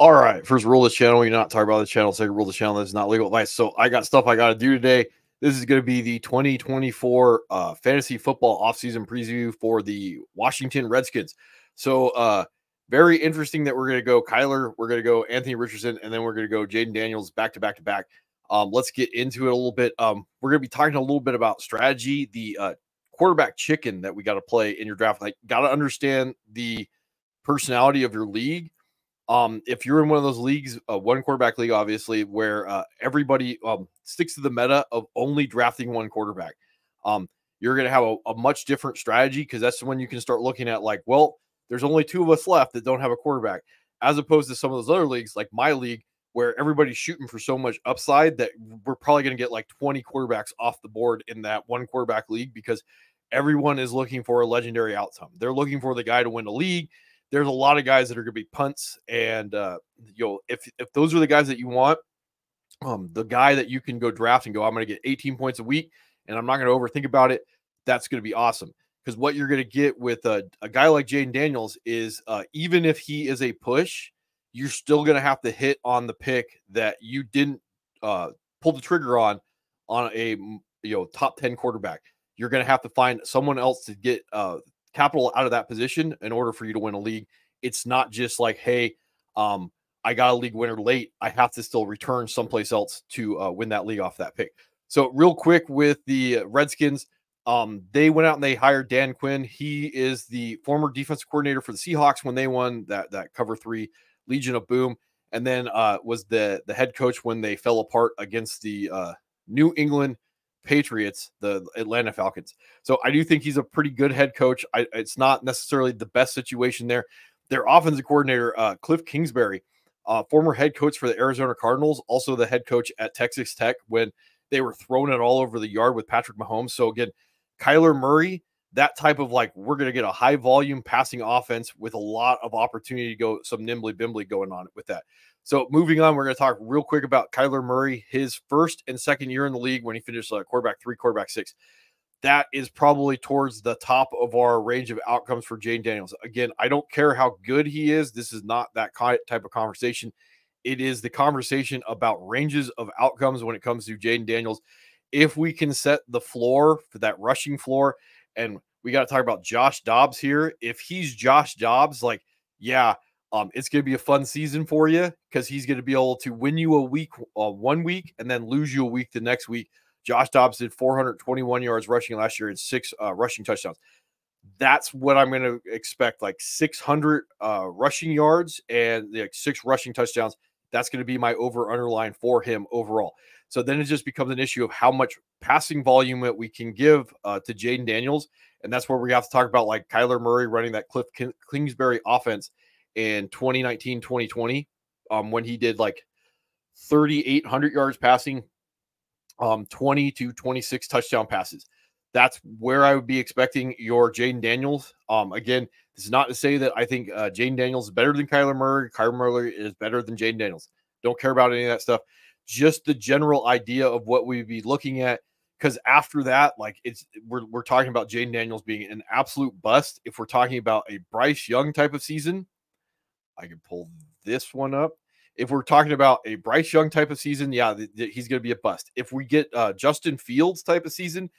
All right, first rule of the channel, you're not talking about the channel. Second rule of the channel, this is not legal advice. So I got stuff I got to do today. This is going to be the 2024 fantasy football offseason preview for the Washington Redskins. So very interesting that we're going to go Kyler, we're going to go Anthony Richardson, and then we're going to go Jayden Daniels back to back to back. Let's get into it a little bit. We're going to be talking a little bit about strategy, the quarterback chicken that we got to play in your draft. Like, got to understand the personality of your league. If you're in one of those leagues, one quarterback league, obviously, where everybody sticks to the meta of only drafting one quarterback, you're going to have a much different strategy, because that's when you can start looking at, like, well, there's only two of us left that don't have a quarterback, as opposed to some of those other leagues, like my league, where everybody's shooting for so much upside that we're probably going to get like 20 quarterbacks off the board in that one quarterback league, because everyone is looking for a legendary outcome. They're looking for the guy to win the league. There's a lot of guys that are going to be punts, and if those are the guys that you want, the guy that you can go draft and go, I'm going to get 18 points a week, and I'm not going to overthink about it. That's going to be awesome, because what you're going to get with a guy like Jayden Daniels is, even if he is a push, you're still going to have to hit on the pick that you didn't pull the trigger on a top 10 quarterback. You're going to have to find someone else to get capital out of that position in order for you to win a league. It's not just like, hey, I got a league winner late, I have to still return someplace else to win that league off that pick. So real quick with the Redskins, they went out and they hired Dan Quinn. He is the former defensive coordinator for the Seahawks when they won that cover 3 Legion of Boom, and then was the head coach when they fell apart against the New England Patriots, the Atlanta Falcons. So I do think he's a pretty good head coach. It's not necessarily the best situation there. Their offensive coordinator, Cliff Kingsbury, former head coach for the Arizona Cardinals, also the head coach at Texas Tech when they were throwing it all over the yard with Patrick Mahomes. So again, Kyler Murray, that type of, like, we're going to get a high volume passing offense with a lot of opportunity to go some nimbly bimbly going on with that. So moving on, we're going to talk real quick about Kyler Murray, his first and second year in the league when he finished quarterback 3, quarterback 6. That is probably towards the top of our range of outcomes for Jayden Daniels. Again, I don't care how good he is. This is not that type of conversation. It is the conversation about ranges of outcomes when it comes to Jayden Daniels. If we can set the floor for that rushing floor, and we got to talk about Josh Dobbs here. If he's Josh Dobbs, like, yeah, it's going to be a fun season for you, because he's going to be able to win you a week, 1 week, and then lose you a week the next week. Josh Dobbs did 421 yards rushing last year and 6 rushing touchdowns. That's what I'm going to expect, like 600 rushing yards and like 6 rushing touchdowns. That's going to be my over-underline for him overall. So then it just becomes an issue of how much passing volume that we can give to Jayden Daniels. And that's where we have to talk about, like, Kyler Murray running that Cliff Kingsbury offense in 2019, 2020, when he did like 3,800 yards passing, 20 to 26 touchdown passes. That's where I would be expecting your Jayden Daniels. Again, this is not to say that I think Jayden Daniels is better than Kyler Murray. Kyler Murray is better than Jayden Daniels. Don't care about any of that stuff. Just the general idea of what we'd be looking at, because after that, like, we're talking about Jayden Daniels being an absolute bust. If we're talking about a Bryce Young type of season, I can pull this one up. If we're talking about a Bryce Young type of season, yeah, he's going to be a bust. If we get Justin Fields type of season,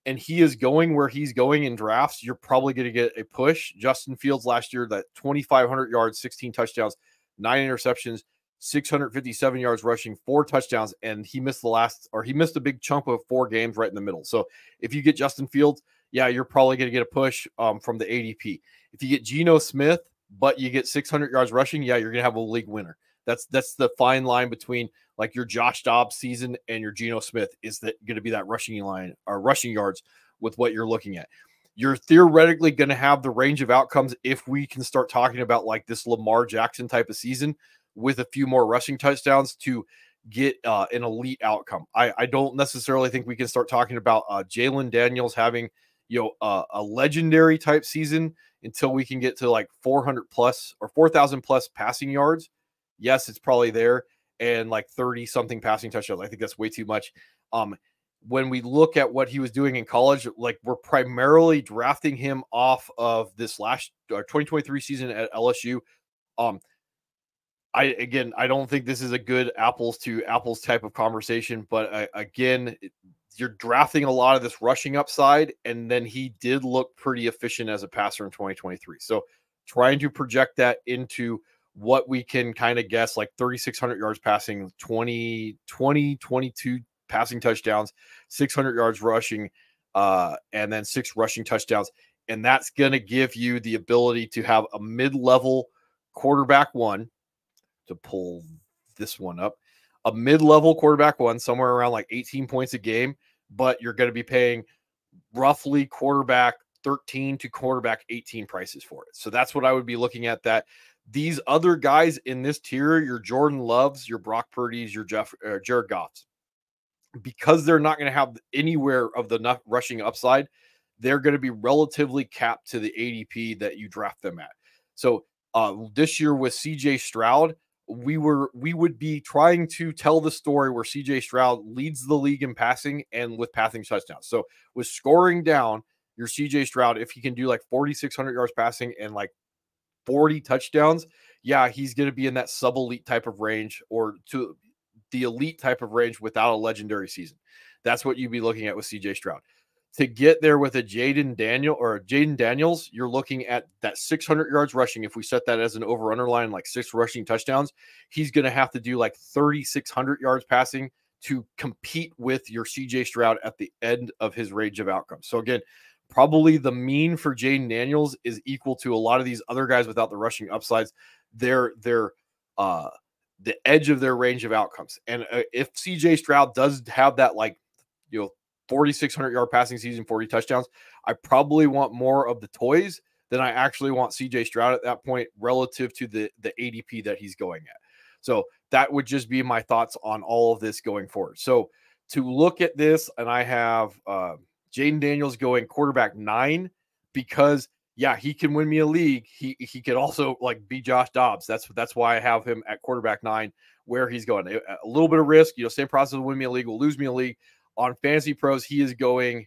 and he is going where he's going in drafts, you're probably going to get a push. Justin Fields last year, that 2,500 yards, 16 touchdowns, 9 interceptions, 657 yards rushing, 4 touchdowns, and he missed a big chunk of 4 games right in the middle. So if you get Justin Fields, yeah, you're probably going to get a push from the ADP. If you get Geno Smith, but you get 600 yards rushing, yeah, you're going to have a league winner. That's the fine line between, like, your Josh Dobbs season and your Geno Smith, is that going to be that rushing line or rushing yards with what you're looking at. You're theoretically going to have the range of outcomes if we can start talking about, like, this Lamar Jackson type of season with a few more rushing touchdowns to get an elite outcome. I don't necessarily think we can start talking about Jayden Daniels having, a legendary type season until we can get to like 400 plus or 4,000 plus passing yards. Yes, it's probably there, and like 30 something passing touchdowns. I think that's way too much. When we look at what he was doing in college, like, we're primarily drafting him off of this last 2023 season at LSU. I don't think this is a good apples to apples type of conversation, but again, you're drafting a lot of this rushing upside, and then he did look pretty efficient as a passer in 2023. So trying to project that into what we can kind of guess, like 3,600 yards passing, 22 passing touchdowns, 600 yards rushing, and then 6 rushing touchdowns. And that's going to give you the ability to have a mid-level quarterback one, to pull this one up, a mid-level quarterback one, somewhere around like 18 points a game, but you're going to be paying roughly quarterback 13 to quarterback 18 prices for it. So that's what I would be looking at. That these other guys in this tier, your Jordan Loves, your Brock Purdy's, your Jared Goff's, because they're not going to have anywhere of the rushing upside, they're going to be relatively capped to the ADP that you draft them at. So this year with CJ Stroud, we would be trying to tell the story where CJ Stroud leads the league in passing and with passing touchdowns. So with scoring down, your CJ Stroud, if he can do like 4,600 yards passing and like 40 touchdowns, yeah, he's going to be in that sub-elite type of range, or to the elite type of range without a legendary season. That's what you'd be looking at with CJ Stroud. To get there with a Jayden Daniels, you're looking at that 600 yards rushing. If we set that as an over-under line, like 6 rushing touchdowns, he's going to have to do like 3,600 yards passing to compete with your CJ Stroud at the end of his range of outcomes. So again, probably the mean for Jayden Daniels is equal to a lot of these other guys without the rushing upsides. They're the edge of their range of outcomes. And if CJ Stroud does have that, like, 4,600 yard passing season, 40 touchdowns, I probably want more of the toys than I actually want CJ Stroud at that point relative to the ADP that he's going at. So that would just be my thoughts on all of this going forward. So to look at this, and I have Jayden Daniels going quarterback 9, because yeah, he can win me a league. He could also like be Josh Dobbs. That's why I have him at quarterback 9 where he's going. A little bit of risk, same process will win me a league, will lose me a league. On Fantasy Pros, he is going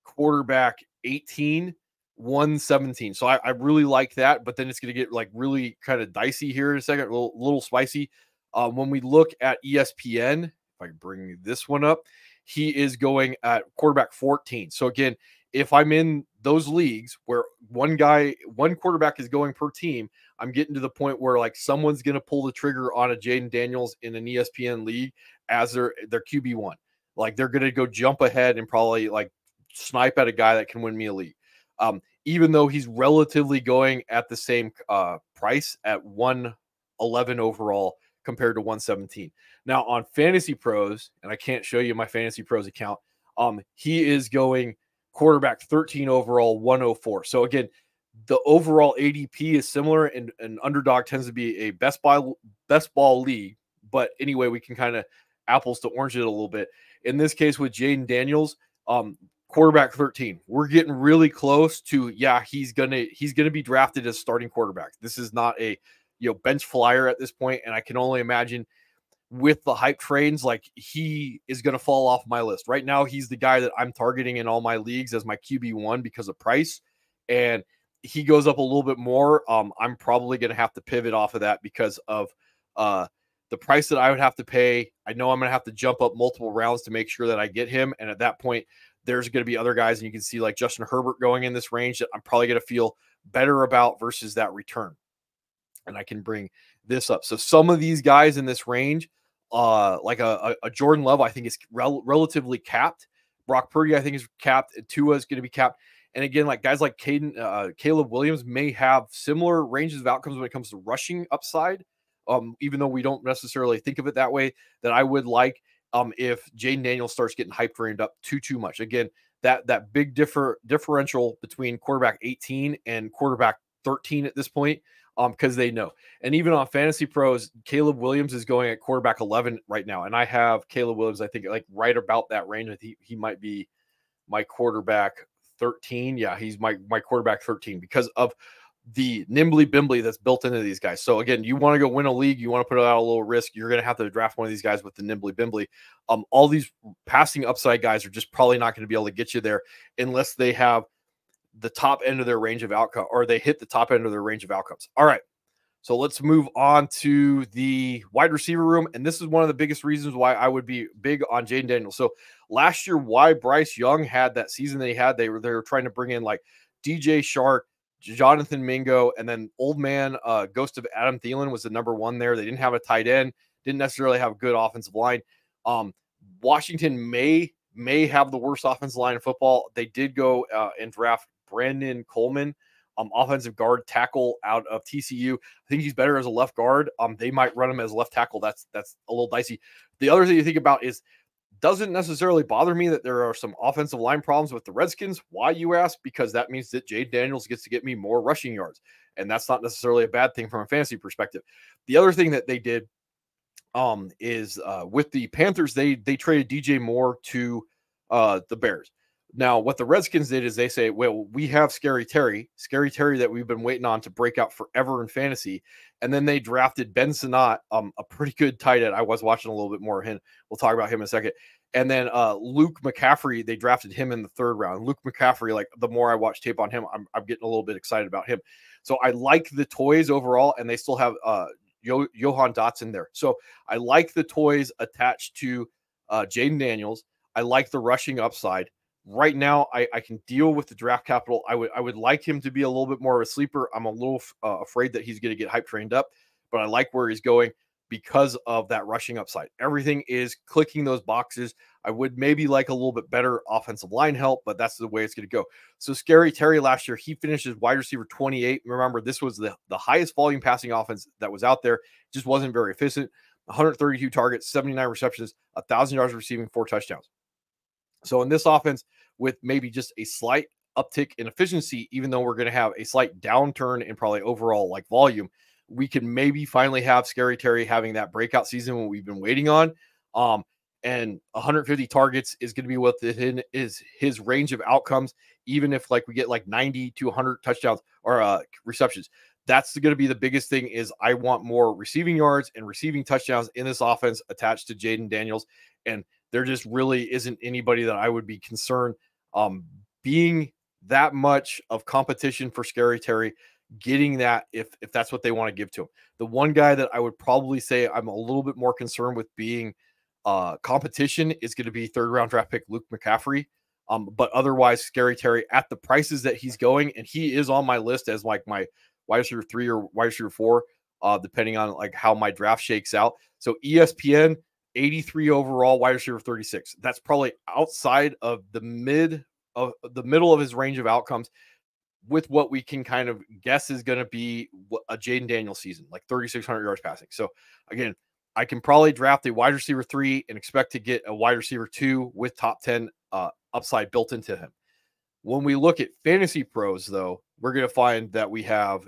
quarterback 18, 117. So I really like that, but then it's going to get like really kind of dicey here in a second, a little spicy. When we look at ESPN, if I can bring this one up, he is going at quarterback 14. So again, if I'm in those leagues where one quarterback is going per team, I'm getting to the point where like someone's going to pull the trigger on a Jayden Daniels in an ESPN league as their QB1. Like they're going to go jump ahead and probably like snipe at a guy that can win me a league. Even though he's relatively going at the same price at 111 overall compared to 117. Now on Fantasy Pros, and I can't show you my Fantasy Pros account, he is going quarterback 13 overall, 104. So again, the overall ADP is similar, and Underdog tends to be a best ball league. But anyway, we can kind of apples to orange it a little bit. In this case with Jayden Daniels, quarterback 13. We're getting really close to, yeah, he's gonna be drafted as starting quarterback. This is not a bench flyer at this point, and I can only imagine with the hype trains, like he is going to fall off my list. Right now, he's the guy that I'm targeting in all my leagues as my QB1 because of price, and he goes up a little bit more. I'm probably going to have to pivot off of that because of the price that I would have to pay. I know I'm going to have to jump up multiple rounds to make sure that I get him, and at that point, there's going to be other guys, and you can see like Justin Herbert going in this range that I'm probably going to feel better about versus that return. And I can bring this up. So some of these guys in this range, like a Jordan Love, I think is relatively capped. Brock Purdy, I think, is capped. Tua is going to be capped. And again, like guys like Caleb Williams may have similar ranges of outcomes when it comes to rushing upside, even though we don't necessarily think of it that way, that I would like if Jayden Daniels starts getting hype trained up too much. Again, that big differential between quarterback 18 and quarterback 13 at this point, because they know. And even on Fantasy Pros, Caleb Williams is going at quarterback 11 right now. And I have Caleb Williams, I think, like right about that range. He might be my quarterback 13. Yeah, he's my quarterback 13 because of the nimbly bimbly that's built into these guys. So again, you want to go win a league, you want to put out a little risk, you're going to have to draft one of these guys with the nimbly bimbly. All these passing upside guys are just probably not going to be able to get you there unless they have the top end of their range of outcome, or they hit the top end of their range of outcomes. All right. So let's move on to the wide receiver room. And this is one of the biggest reasons why I would be big on Jayden Daniels. So last year, why Bryce Young had that season they had, they were trying to bring in like DJ Shark, Jonathan Mingo, and then old man Ghost of Adam Thielen was the number one there. They didn't have a tight end, didn't necessarily have a good offensive line. Washington may have the worst offensive line in football. They did go and draft Brandon Coleman, offensive guard tackle out of TCU. I think he's better as a left guard. They might run him as left tackle. That's a little dicey. The other thing you think about is, doesn't necessarily bother me that there are some offensive line problems with the Redskins. Why, you ask? Because that means that Jayden Daniels gets to get me more rushing yards, and that's not necessarily a bad thing from a fantasy perspective. The other thing that they did is with the Panthers, they traded DJ Moore to the Bears. Now, what the Redskins did is they say, well, we have Scary Terry that we've been waiting on to break out forever in fantasy. And then they drafted Ben Sinnott, a pretty good tight end. I was watching a little bit more of him. We'll talk about him in a second. And then Luke McCaffrey, they drafted him in the third round. Luke McCaffrey, like the more I watch tape on him, I'm getting a little bit excited about him. So I like the toys overall, and they still have Johan Dotson there. So I like the toys attached to Jayden Daniels. I like the rushing upside. Right now, I can deal with the draft capital. I would like him to be a little bit more of a sleeper. I'm a little afraid that he's going to get hype trained up, but I like where he's going because of that rushing upside. Everything is clicking those boxes. I would maybe like a little bit better offensive line help, but that's the way it's going to go. So Scary Terry last year, he finished as wide receiver 28. Remember, this was the highest volume passing offense that was out there. It just wasn't very efficient. 132 targets, 79 receptions, 1,000 yards receiving, 4 touchdowns. So in this offense, with maybe just a slight uptick in efficiency, even though we're going to have a slight downturn in probably overall like volume, we can maybe finally have Scary Terry having that breakout season when we've been waiting on. And 150 targets is going to be within his range of outcomes, even if like we get like 90 to 100 touchdowns or receptions. That's going to be the biggest thing. Is I want more receiving yards and receiving touchdowns in this offense attached to Jayden Daniels. And there just really isn't anybody that I would be concerned being that much of competition for Scary Terry, getting that if that's what they want to give to him. The one guy that I would probably say I'm a little bit more concerned with being competition is going to be third round draft pick Luke McCaffrey. But otherwise, Scary Terry at the prices that he's going, and he is on my list as like my wide receiver 3 or wide receiver 4, depending on like how my draft shakes out. So ESPN, 83 overall, wide receiver 36. That's probably outside of the middle of his range of outcomes with what we can kind of guess is going to be a Jayden Daniels season, like 3,600 yards passing. So again, I can probably draft a wide receiver 3 and expect to get a wide receiver 2 with top 10 upside built into him. When we look at fantasy pros, though, we're going to find that we have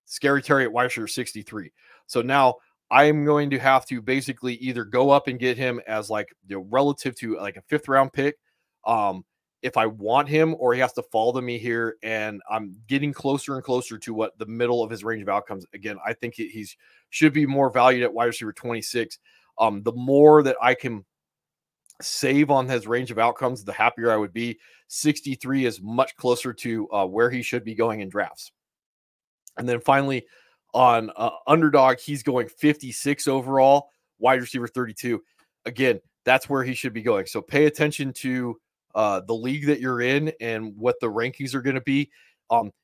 Scary Terry at wide receiver 63. So now I'm going to have to basically either go up and get him as like relative to like a 5th round pick if I want him, or he has to fall to me here, and I'm getting closer and closer to what the middle of his range of outcomes. Again, I think he's should be more valued at wide receiver 26. The more that I can save on his range of outcomes, the happier I would be. 63 is much closer to where he should be going in drafts. And then finally, on Underdog, he's going 56 overall, wide receiver 32. Again, that's where he should be going. So pay attention to the league that you're in and what the rankings are going to be.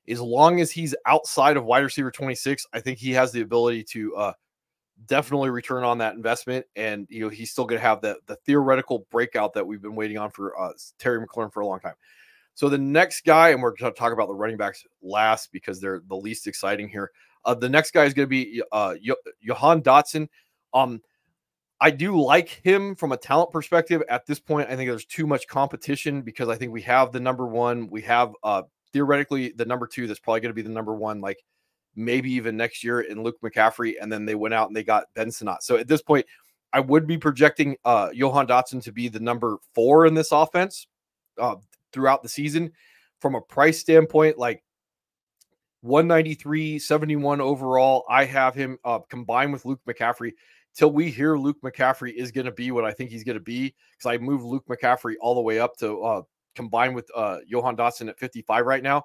As long as he's outside of wide receiver 26, I think he has the ability to definitely return on that investment. And he's still going to have the theoretical breakout that we've been waiting on for Terry McLaurin for a long time. So the next guy, and we're going to talk about the running backs last because they're the least exciting here. The next guy is going to be Johan Dotson. I do like him from a talent perspective. At this point, I think there's too much competition because I think we have the number 1. We have theoretically the number 2 that's probably going to be the number 1, like maybe even next year in Luke McCaffrey. And then they went out and they got Ben Sinnott. So at this point, I would be projecting Johan Dotson to be the number 4 in this offense throughout the season. From a price standpoint, like 193, 71 overall, I have him combined with Luke McCaffrey till we hear Luke McCaffrey is going to be what I think he's going to be, because I moved Luke McCaffrey all the way up to combine with Johan Dotson at 55 right now.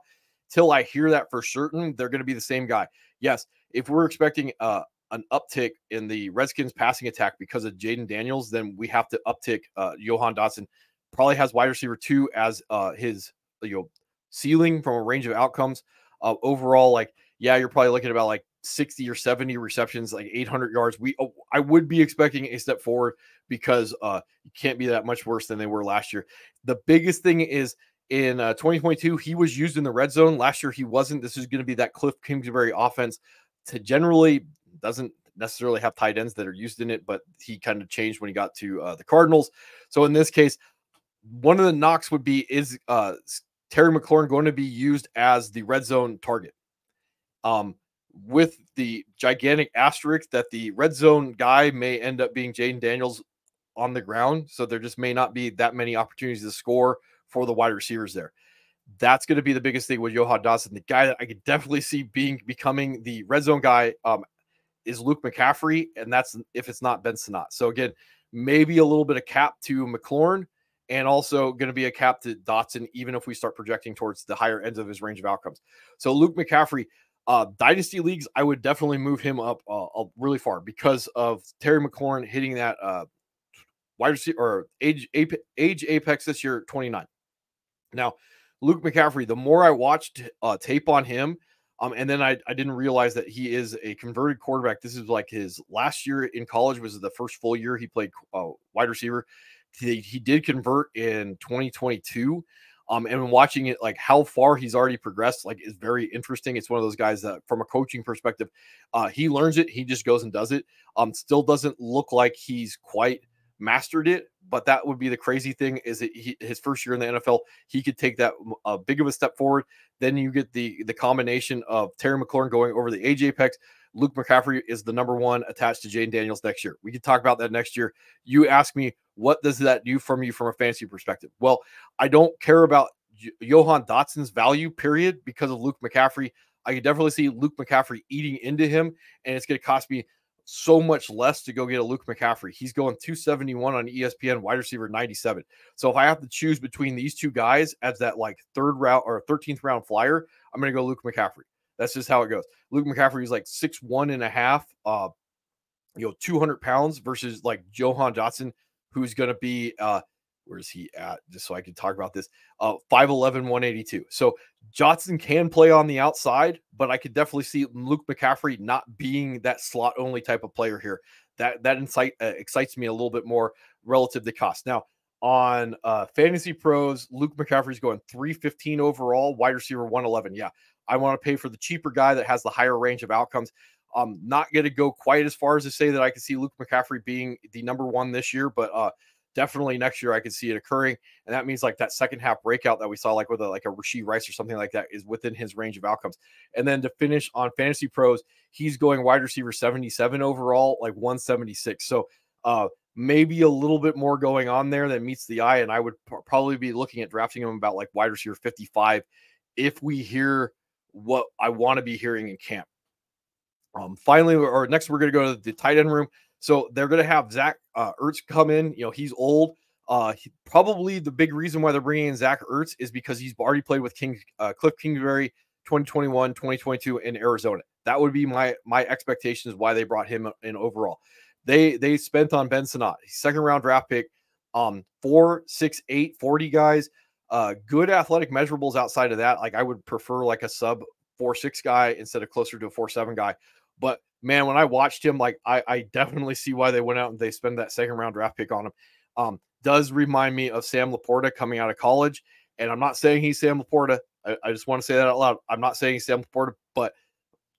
Till I hear that for certain, they're going to be the same guy. Yes, if we're expecting an uptick in the Redskins passing attack because of Jayden Daniels, then we have to uptick Johan Dotson. Probably has wide receiver 2 as his ceiling from a range of outcomes. Overall, like, yeah, you're probably looking at about like 60 or 70 receptions, like 800 yards. I would be expecting a step forward because you can't be that much worse than they were last year. The biggest thing is in 2022, he was used in the red zone. Last year, he wasn't. This is going to be that Cliff Kingsbury offense to generally doesn't necessarily have tight ends that are used in it, but he kind of changed when he got to the Cardinals. So in this case, one of the knocks would be, is Terry McLaurin going to be used as the red zone target? With the gigantic asterisk that the red zone guy may end up being Jayden Daniels on the ground. So there just may not be that many opportunities to score for the wide receivers there. That's going to be the biggest thing with Johan Dotson. The guy that I could definitely see becoming the red zone guy is Luke McCaffrey, and that's if it's not Ben Sinnott. So again, maybe a little bit of cap to McLaurin, and also going to be a cap to Dotson, even if we start projecting towards the higher ends of his range of outcomes. So Luke McCaffrey, dynasty leagues, I would definitely move him up really far because of Terry McLaurin hitting that wide receiver or age apex this year, 29. Now, Luke McCaffrey, the more I watched tape on him, and then I didn't realize that he is a converted quarterback. This is like his last year in college was the first full year he played wide receiver. He did convert in 2022. And watching it, like how far he's already progressed, like is very interesting. It's one of those guys that from a coaching perspective, he learns it. He just goes and does it. Still doesn't look like he's quite mastered it, but that would be the crazy thing is that his first year in the NFL, he could take that big of a step forward. Then you get the combination of Terry McLaurin going over the age apex. Luke McCaffrey is the number 1 attached to Jayden Daniels next year. We can talk about that next year. You ask me, what does that do for me from a fantasy perspective? Well, I don't care about Johan Dotson's value, period, because of Luke McCaffrey. I could definitely see Luke McCaffrey eating into him, and it's going to cost me so much less to go get a Luke McCaffrey. He's going 271 on ESPN, wide receiver 97. So if I have to choose between these two guys as that like 3rd round or 13th round flyer, I'm going to go Luke McCaffrey. That's just how it goes. Luke McCaffrey is like 6'1 and a half, 200 pounds versus like Johan Dotson, who's going to be, where's he at? Just so I can talk about this, 5'11", 182. So Dotson can play on the outside, but I could definitely see Luke McCaffrey not being that slot only type of player here. That excites me a little bit more relative to cost. Now on Fantasy Pros, Luke McCaffrey's going 315 overall, wide receiver 111. Yeah, I want to pay for the cheaper guy that has the higher range of outcomes. I'm not going to go quite as far as to say that I can see Luke McCaffrey being the number 1 this year, but definitely next year I could see it occurring. And that means like that second half breakout that we saw like with a Rashee Rice or something like that is within his range of outcomes. And then to finish on Fantasy Pros, he's going wide receiver 77 overall, like 176. So maybe a little bit more going on there than meets the eye. And I would probably be looking at drafting him about like wide receiver 55 if we hear what I want to be hearing in camp. Finally, or next, we're going to go to the tight end room. So they're going to have Zach Ertz come in. He's old. Probably the big reason why they're bringing in Zach Ertz is because he's already played with Cliff Kingsbury 2021, 2022 in Arizona. That would be my expectations why they brought him in overall. They spent on Ben Sinnott, 2nd round draft pick, 4'6'8", 40 guys. Good athletic measurables outside of that. Like I would prefer like a sub 4'6" guy instead of closer to a 4'7" guy. But man, when I watched him, like I definitely see why they went out and they spend that 2nd round draft pick on him. Does remind me of Sam Laporta coming out of college. And I'm not saying he's Sam Laporta. I just want to say that out loud. I'm not saying he's Sam Laporta, but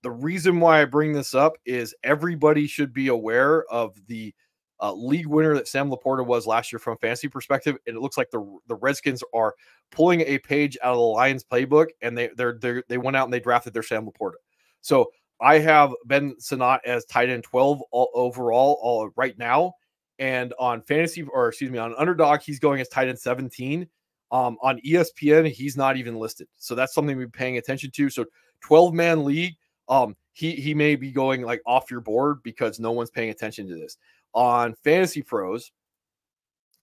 the reason why I bring this up is everybody should be aware of the league winner that Sam Laporta was last year from a fantasy perspective. And it looks like the Redskins are pulling a page out of the Lions playbook, and they went out and they drafted their Sam Laporta. So I have Ben Sinnott as tight end 12 overall right now. And on on Underdog, he's going as tight end 17. On ESPN, he's not even listed. So that's something we're paying attention to. So 12-man league, he may be going like off your board because no one's paying attention to this. On Fantasy Pros,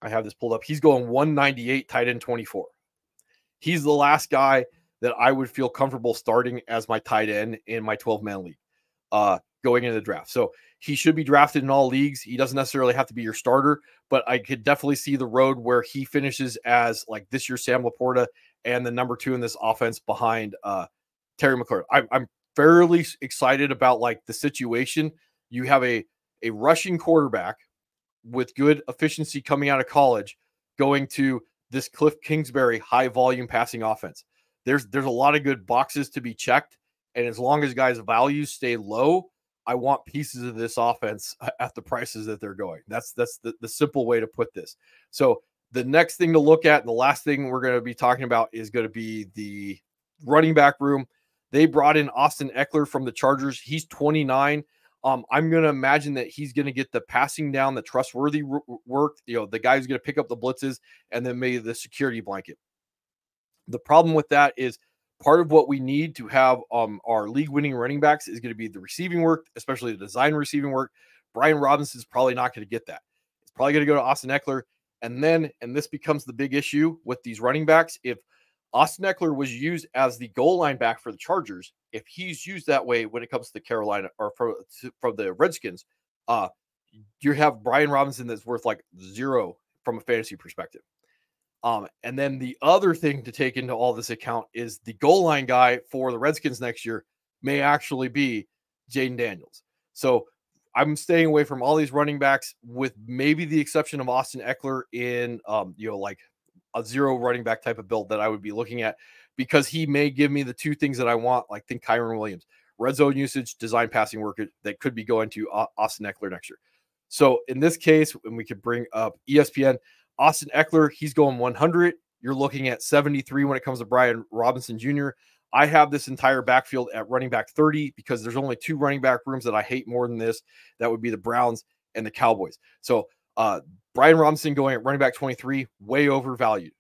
I have this pulled up. He's going 198, tight end 24. He's the last guy that I would feel comfortable starting as my tight end in my 12-man league. going into the draft. So he should be drafted in all leagues. He doesn't necessarily have to be your starter, but I could definitely see the road where he finishes as like this year's Sam Laporta and the number 2 in this offense behind Terry McLaurin. I'm fairly excited about like the situation. You have a rushing quarterback with good efficiency coming out of college going to this Cliff Kingsbury high volume passing offense. There's a lot of good boxes to be checked. And as long as guys' values stay low, I want pieces of this offense at the prices that they're going. That's the simple way to put this. So the next thing to look at and the last thing we're going to be talking about is going to be the running back room. They brought in Austin Eckler from the Chargers. He's 29. I'm going to imagine that he's going to get the passing down, the trustworthy work, the guy who's going to pick up the blitzes, and then maybe the security blanket. The problem with that is part of what we need to have our league-winning running backs is going to be the receiving work, especially the design receiving work. Brian Robinson is probably not going to get that. It's probably going to go to Austin Eckler. And this becomes the big issue with these running backs. If Austin Eckler was used as the goal line back for the Chargers, if he's used that way when it comes to Carolina or from the Redskins, you have Brian Robinson that's worth like 0 from a fantasy perspective. And then the other thing to take into all this account is the goal line guy for the Redskins next year may actually be Jayden Daniels. So I'm staying away from all these running backs with maybe the exception of Austin Eckler in, like a 0 running back type of build that I would be looking at because he may give me the 2 things that I want, like think Kyron Williams, red zone usage, design passing work that could be going to Austin Eckler next year. So in this case, when we could bring up ESPN, Austin Eckler, he's going 100. You're looking at 73 when it comes to Brian Robinson Jr. I have this entire backfield at running back 30 because there's only 2 running back rooms that I hate more than this. That would be the Browns and the Cowboys. So Brian Robinson going at running back 23, way overvalued.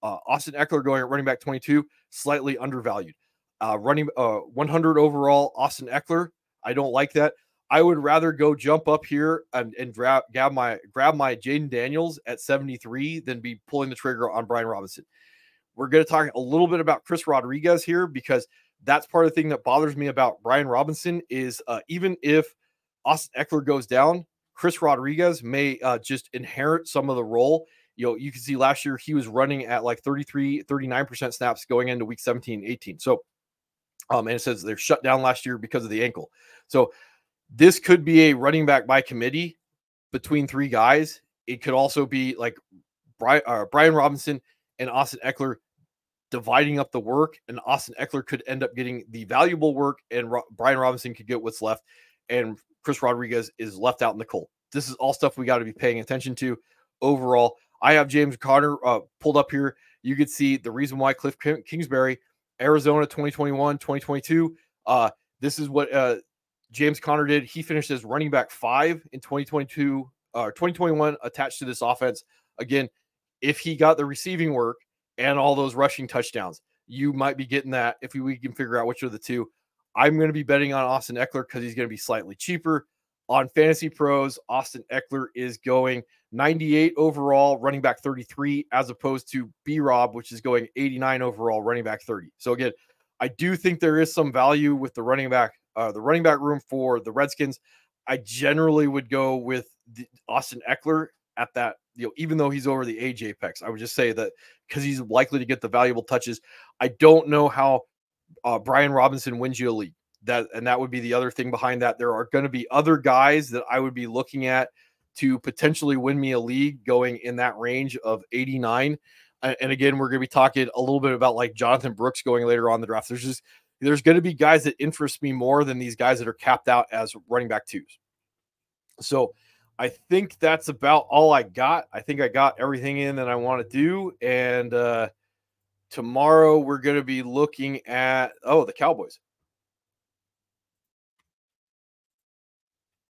Austin Eckler going at running back 22, slightly undervalued. 100 overall, Austin Eckler, I don't like that. I would rather go jump up here and grab my Jayden Daniels at 73 than be pulling the trigger on Brian Robinson. We're going to talk a little bit about Chris Rodriguez here because that's part of the thing that bothers me about Brian Robinson is even if Austin Eckler goes down, Chris Rodriguez may just inherit some of the role. You can see last year he was running at like 39% snaps going into week 17, 18. So, and it says they're shut down last year because of the ankle. So this could be a running back by committee between 3 guys. It could also be like Brian Robinson and Austin Eckler dividing up the work, and Austin Eckler could end up getting the valuable work, and Brian Robinson could get what's left, and Chris Rodriguez is left out in the cold. This is all stuff we got to be paying attention to. Overall, I have James Conner pulled up here. You could see the reason why Cliff Kingsbury, Arizona 2021, 2022. This is what James Conner did. He finished as running back 5 in 2022, 2021 attached to this offense. Again, if he got the receiving work and all those rushing touchdowns, you might be getting that if we can figure out which of the 2. I'm going to be betting on Austin Eckler because he's going to be slightly cheaper. On Fantasy Pros, Austin Eckler is going 98 overall, running back 33, as opposed to B-Rob, which is going 89 overall, running back 30. So again, I do think there is some value with the running back room for the Redskins. I generally would go with Austin Eckler at that, even though he's over the age apex. I would just say that because he's likely to get the valuable touches. I don't know how Brian Robinson wins you a league. That would be the other thing behind that. There are going to be other guys that I would be looking at to potentially win me a league going in that range of 89. And again, we're going to be talking a little bit about like Jonathan Brooks going later on in the draft. There's going to be guys that interest me more than these guys that are capped out as running back 2s. So I think that's about all I got. I think I got everything in that I want to do. And tomorrow we're going to be looking at, the Cowboys.